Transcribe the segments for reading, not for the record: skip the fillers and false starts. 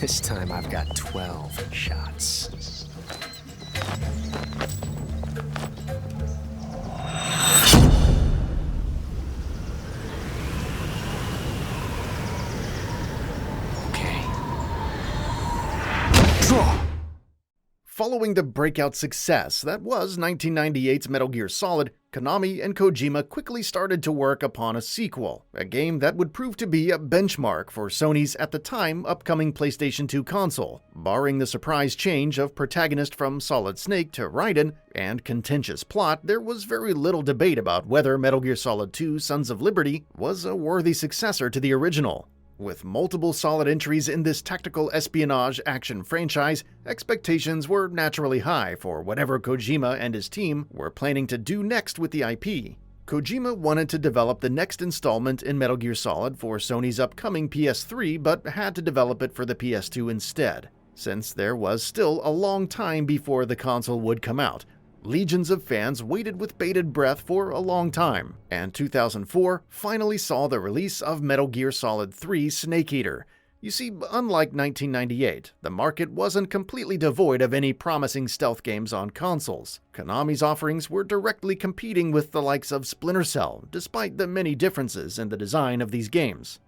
This time I've got 12 shots. Okay. Draw! Following the breakout success that was 1998's Metal Gear Solid, Konami and Kojima quickly started to work upon a sequel, a game that would prove to be a benchmark for Sony's at the time upcoming PlayStation 2 console. Barring the surprise change of protagonist from Solid Snake to Raiden and contentious plot, there was very little debate about whether Metal Gear Solid 2 Sons of Liberty was a worthy successor to the original. With multiple solid entries in this tactical espionage action franchise, expectations were naturally high for whatever Kojima and his team were planning to do next with the IP. Kojima wanted to develop the next installment in Metal Gear Solid for Sony's upcoming PS3, but had to develop it for the PS2 instead, since there was still a long time before the console would come out. Legions of fans waited with bated breath for a long time, and 2004 finally saw the release of Metal Gear Solid 3 Snake Eater. You see, unlike 1998, the market wasn't completely devoid of any promising stealth games on consoles. Konami's offerings were directly competing with the likes of Splinter Cell, despite the many differences in the design of these games.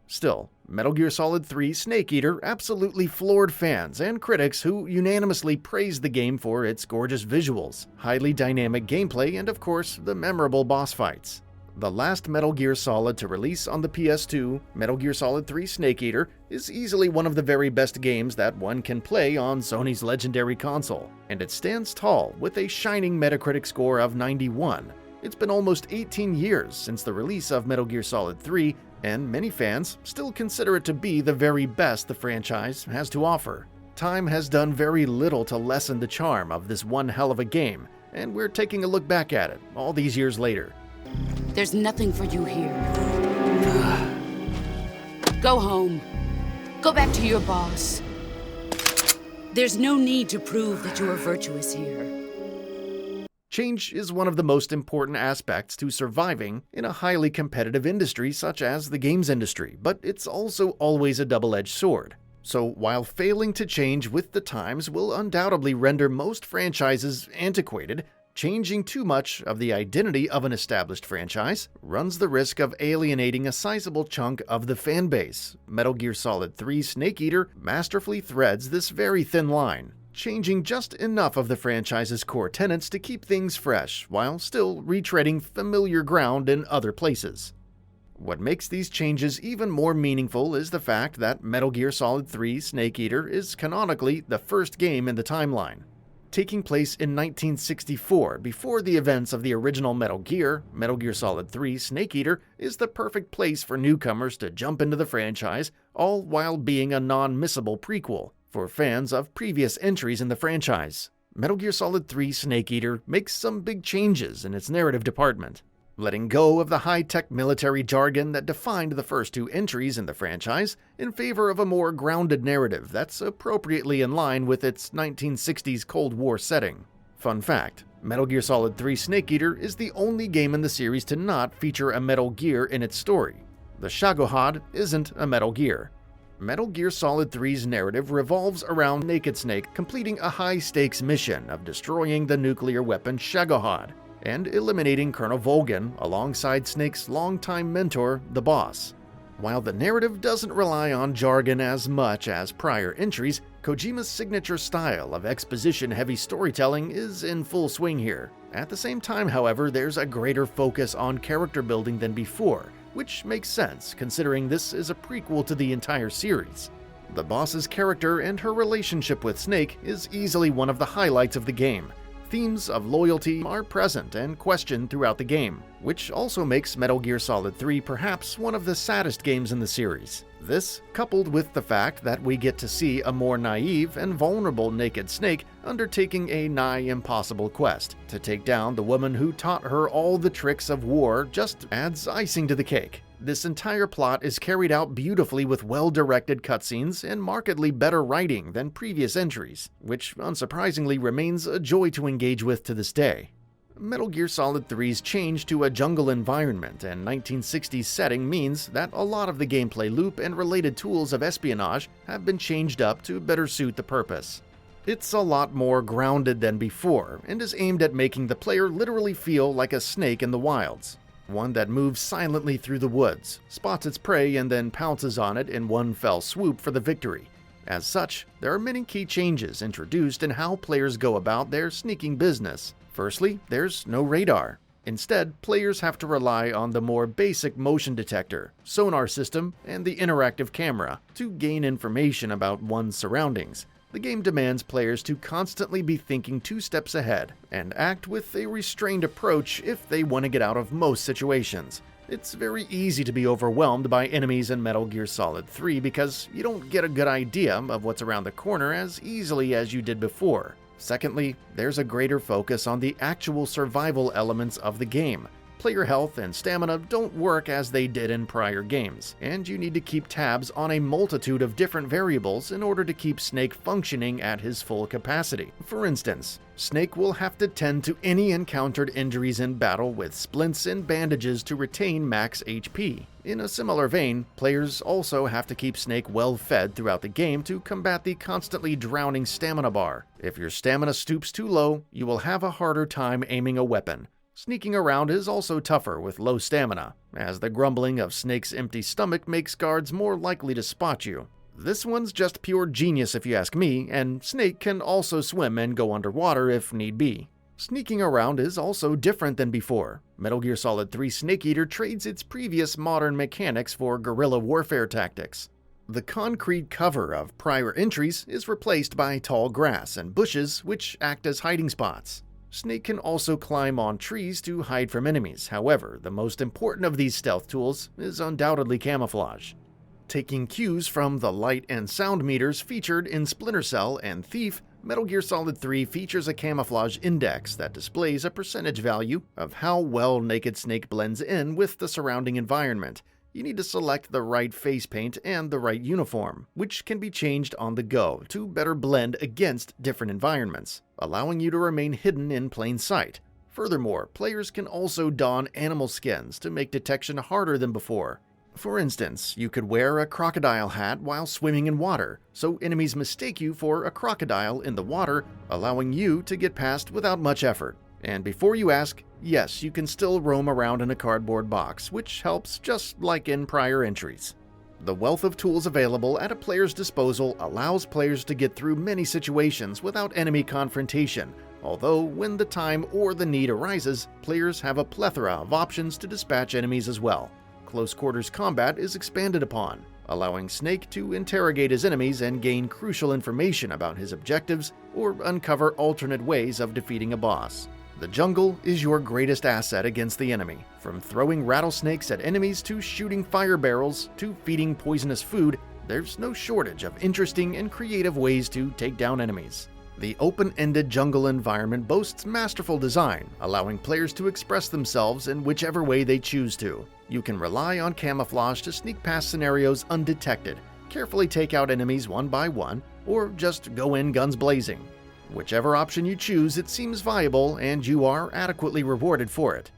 Still, Metal Gear Solid 3 Snake Eater absolutely floored fans and critics who unanimously praised the game for its gorgeous visuals, highly dynamic gameplay, and of course, the memorable boss fights. The last Metal Gear Solid to release on the PS2, Metal Gear Solid 3 Snake Eater, is easily one of the very best games that one can play on Sony's legendary console, and it stands tall with a shining Metacritic score of 91. It's been almost 18 years since the release of Metal Gear Solid 3, and many fans still consider it to be the very best the franchise has to offer. Time has done very little to lessen the charm of this one hell of a game, and we're taking a look back at it all these years later. There's nothing for you here. Go home. Go back to your boss. There's no need to prove that you are virtuous here. Change is one of the most important aspects to surviving in a highly competitive industry such as the games industry, but it's also always a double-edged sword. So while failing to change with the times will undoubtedly render most franchises antiquated, changing too much of the identity of an established franchise runs the risk of alienating a sizable chunk of the fanbase. Metal Gear Solid 3 Snake Eater masterfully threads this very thin line, changing just enough of the franchise's core tenets to keep things fresh, while still retreading familiar ground in other places. What makes these changes even more meaningful is the fact that Metal Gear Solid 3 Snake Eater is canonically the first game in the timeline. Taking place in 1964, before the events of the original Metal Gear Solid 3 Snake Eater is the perfect place for newcomers to jump into the franchise, all while being a non-missable prequel for fans of previous entries in the franchise. Metal Gear Solid 3 Snake Eater makes some big changes in its narrative department, letting go of the high-tech military jargon that defined the first two entries in the franchise in favor of a more grounded narrative that's appropriately in line with its 1960s Cold War setting. Fun fact, Metal Gear Solid 3 Snake Eater is the only game in the series to not feature a Metal Gear in its story. The Shagohod isn't a Metal Gear. Metal Gear Solid 3's narrative revolves around Naked Snake completing a high-stakes mission of destroying the nuclear weapon Shagohod and eliminating Colonel Volgin alongside Snake's longtime mentor, the Boss. While the narrative doesn't rely on jargon as much as prior entries, Kojima's signature style of exposition-heavy storytelling is in full swing here. At the same time, however, there's a greater focus on character building than before, which makes sense considering this is a prequel to the entire series. The Boss's character and her relationship with Snake is easily one of the highlights of the game. Themes of loyalty are present and questioned throughout the game, which also makes Metal Gear Solid 3 perhaps one of the saddest games in the series. This, coupled with the fact that we get to see a more naive and vulnerable Naked Snake undertaking a nigh impossible quest to take down the woman who taught her all the tricks of war, just adds icing to the cake. This entire plot is carried out beautifully with well-directed cutscenes and markedly better writing than previous entries, which unsurprisingly remains a joy to engage with to this day. Metal Gear Solid 3's change to a jungle environment and 1960s setting means that a lot of the gameplay loop and related tools of espionage have been changed up to better suit the purpose. It's a lot more grounded than before and is aimed at making the player literally feel like a snake in the wilds, one that moves silently through the woods, spots its prey and then pounces on it in one fell swoop for the victory. As such, there are many key changes introduced in how players go about their sneaking business. Firstly, there's no radar. Instead, players have to rely on the more basic motion detector, sonar system, and the interactive camera to gain information about one's surroundings. The game demands players to constantly be thinking 2 steps ahead and act with a restrained approach if they want to get out of most situations. It's very easy to be overwhelmed by enemies in Metal Gear Solid 3 because you don't get a good idea of what's around the corner as easily as you did before. Secondly, there's a greater focus on the actual survival elements of the game. Player health and stamina don't work as they did in prior games, and you need to keep tabs on a multitude of different variables in order to keep Snake functioning at his full capacity. For instance, Snake will have to tend to any encountered injuries in battle with splints and bandages to retain max HP. In a similar vein, players also have to keep Snake well fed throughout the game to combat the constantly drowning stamina bar. If your stamina stoops too low, you will have a harder time aiming a weapon. Sneaking around is also tougher with low stamina, as the grumbling of Snake's empty stomach makes guards more likely to spot you. This one's just pure genius if you ask me, and Snake can also swim and go underwater if need be. Sneaking around is also different than before. Metal Gear Solid 3 Snake Eater trades its previous modern mechanics for guerrilla warfare tactics. The concrete cover of prior entries is replaced by tall grass and bushes which act as hiding spots. Snake can also climb on trees to hide from enemies. However, the most important of these stealth tools is undoubtedly camouflage. Taking cues from the light and sound meters featured in Splinter Cell and Thief, Metal Gear Solid 3 features a camouflage index that displays a percentage value of how well Naked Snake blends in with the surrounding environment. You need to select the right face paint and the right uniform, which can be changed on the go to better blend against different environments, allowing you to remain hidden in plain sight. Furthermore, players can also don animal skins to make detection harder than before. For instance, you could wear a crocodile hat while swimming in water, so enemies mistake you for a crocodile in the water, allowing you to get past without much effort. And before you ask, yes, you can still roam around in a cardboard box, which helps just like in prior entries. The wealth of tools available at a player's disposal allows players to get through many situations without enemy confrontation, although when the time or the need arises, players have a plethora of options to dispatch enemies as well. Close quarters combat is expanded upon, allowing Snake to interrogate his enemies and gain crucial information about his objectives or uncover alternate ways of defeating a boss. The jungle is your greatest asset against the enemy. From throwing rattlesnakes at enemies to shooting fire barrels to feeding poisonous food, there's no shortage of interesting and creative ways to take down enemies. The open-ended jungle environment boasts masterful design, allowing players to express themselves in whichever way they choose to. You can rely on camouflage to sneak past scenarios undetected, carefully take out enemies one by one, or just go in guns blazing. Whichever option you choose, it seems viable and you are adequately rewarded for it.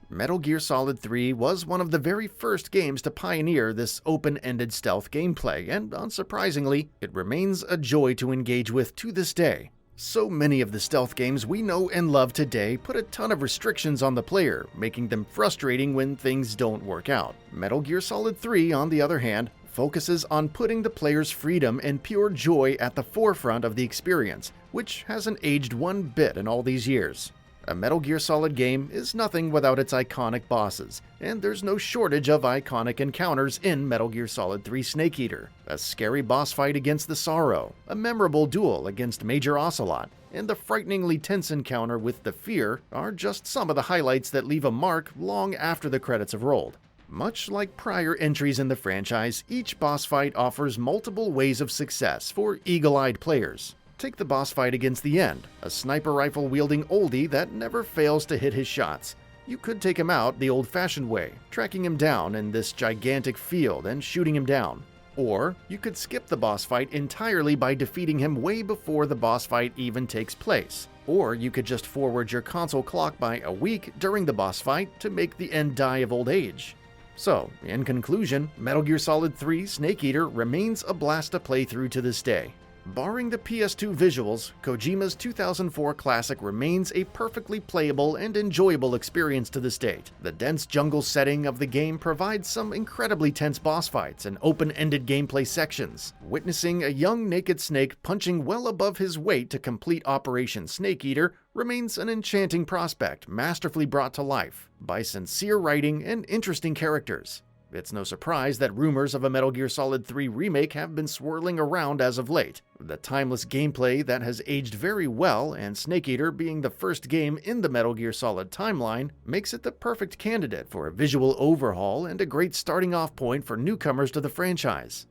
Metal Gear Solid 3 was one of the very first games to pioneer this open-ended stealth gameplay, and unsurprisingly, it remains a joy to engage with to this day. So many of the stealth games we know and love today put a ton of restrictions on the player, making them frustrating when things don't work out. Metal Gear Solid 3, on the other hand, focuses on putting the player's freedom and pure joy at the forefront of the experience, which hasn't aged one bit in all these years. A Metal Gear Solid game is nothing without its iconic bosses, and there's no shortage of iconic encounters in Metal Gear Solid 3 Snake Eater. A scary boss fight against the Sorrow, a memorable duel against Major Ocelot, and the frighteningly tense encounter with the Fear are just some of the highlights that leave a mark long after the credits have rolled. Much like prior entries in the franchise, each boss fight offers multiple ways of success for eagle-eyed players. Take the boss fight against the End, a sniper rifle-wielding oldie that never fails to hit his shots. You could take him out the old-fashioned way, tracking him down in this gigantic field and shooting him down. Or you could skip the boss fight entirely by defeating him way before the boss fight even takes place. Or you could just forward your console clock by a week during the boss fight to make the end die of old age. So, in conclusion, Metal Gear Solid 3 Snake Eater remains a blast to play through to this day. Barring the PS2 visuals, Kojima's 2004 classic remains a perfectly playable and enjoyable experience to this date. The dense jungle setting of the game provides some incredibly tense boss fights and open-ended gameplay sections. Witnessing a young naked snake punching well above his weight to complete Operation Snake Eater remains an enchanting prospect masterfully brought to life by sincere writing and interesting characters. It's no surprise that rumors of a Metal Gear Solid 3 remake have been swirling around as of late. The timeless gameplay that has aged very well, and Snake Eater being the first game in the Metal Gear Solid timeline, makes it the perfect candidate for a visual overhaul and a great starting off point for newcomers to the franchise.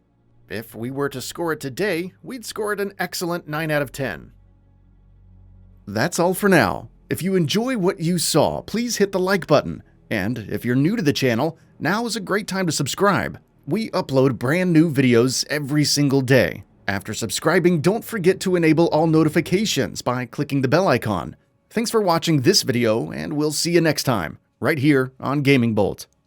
If we were to score it today, we'd score it an excellent 9 out of 10. That's all for now. If you enjoy what you saw, please hit the like button. And if you're new to the channel, now is a great time to subscribe. We upload brand new videos every single day. After subscribing, don't forget to enable all notifications by clicking the bell icon. Thanks for watching this video, and we'll see you next time, right here on GamingBolt.